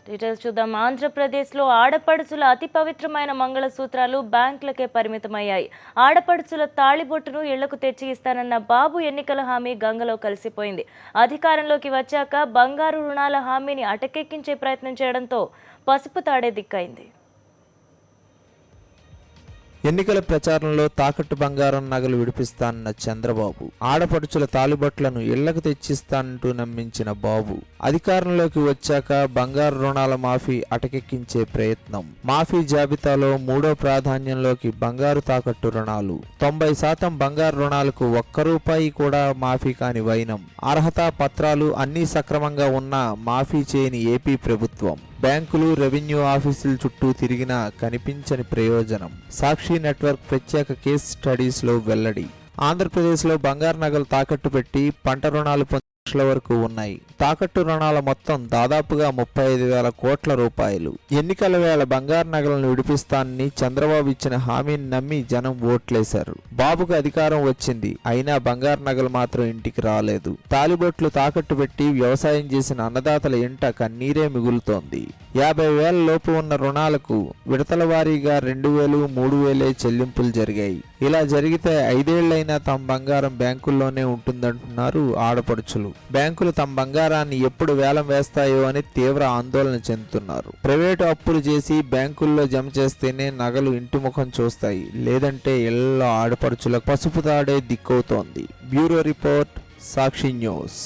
Details చూద్దాం. ఆంధ్రప్రదేశ్లో ఆడపడుచుల అతి పవిత్రమైన మంగళసూత్రాలు బ్యాంకులకే పరిమితమయ్యాయి. ఆడపడుచుల తాళిబొట్టును ఇళ్లకు తెచ్చి ఇస్తానన్న బాబు ఎన్నికల హామీ గంగలో కలిసిపోయింది. అధికారంలోకి వచ్చాక బంగారు రుణాల హామీని అటకెక్కించే ప్రయత్నం చేయడంతో పసుపు తాడే దిక్కైంది. ఎన్నికల ప్రచారంలో తాకట్టు బంగారం నగలు విడిపిస్తానన్న చంద్రబాబు, ఆడపడుచుల తాలిబొట్లను ఇళ్లకు తెచ్చిస్తానంటూ నమ్మించిన బాబు అధికారంలోకి వచ్చాక బంగారు రుణాల మాఫీ అటకెక్కించే ప్రయత్నం. మాఫీ జాబితాలో 3వ ప్రాధాన్యంలోకి బంగారు తాకట్టు రుణాలు. 90% బంగారు రుణాలకు ₹1 కూడా మాఫీ కాని వైనం. అర్హతా పత్రాలు అన్నీ సక్రమంగా ఉన్నా మాఫీ చేయని ఏపీ ప్రభుత్వం. బ్యాంకులు, రెవెన్యూ ఆఫీసుల చుట్టూ తిరిగినా కనిపించని ప్రయోజనం. సాక్షి నెట్వర్క్ ప్రత్యేక కేస్ స్టడీస్లో వెల్లడి. ఆంధ్రప్రదేశ్లో బంగారు నగలు తాకట్టు పెట్టి పంట రుణాలు లక్షల వరకు ఉన్నాయి. తాకట్టు రుణాల మొత్తం దాదాపుగా 35,000 కోట్ల రూపాయలు. ఎన్నికల వేళ బంగారు నగలను విడిపిస్తానని చంద్రబాబు ఇచ్చిన హామీని నమ్మి జనం ఓట్లేశారు. బాబుకు అధికారం వచ్చింది, అయినా బంగారు నగలు మాత్రం ఇంటికి రాలేదు. తాలిబొట్లు తాకట్టు పెట్టి వ్యవసాయం చేసిన అన్నదాతల ఇంట కన్నీరే మిగులుతోంది. 50,000 లోపు ఉన్న రుణాలకు విడతల వారీగా 2,000, 3,000 చెల్లింపులు జరిగాయి. ఇలా జరిగితే 5 ఏళ్లైనా తమ బంగారం బ్యాంకుల్లోనే ఉంటుందంటున్నారు ఆడపడుచులు. బ్యాంకులు తమ బంగారాన్ని ఎప్పుడు వేలం వేస్తాయో అని తీవ్ర ఆందోళన చెందుతున్నారు. ప్రైవేటు అప్పులు చేసి బ్యాంకుల్లో జమ చేస్తేనే నగలు ఇంటి ముఖం చూస్తాయి, లేదంటే ఇళ్లలో ఆడపడుచులకు పసుపు తాడే దిక్కవుతోంది. బ్యూరో రిపోర్ట్, సాక్షి న్యూస్.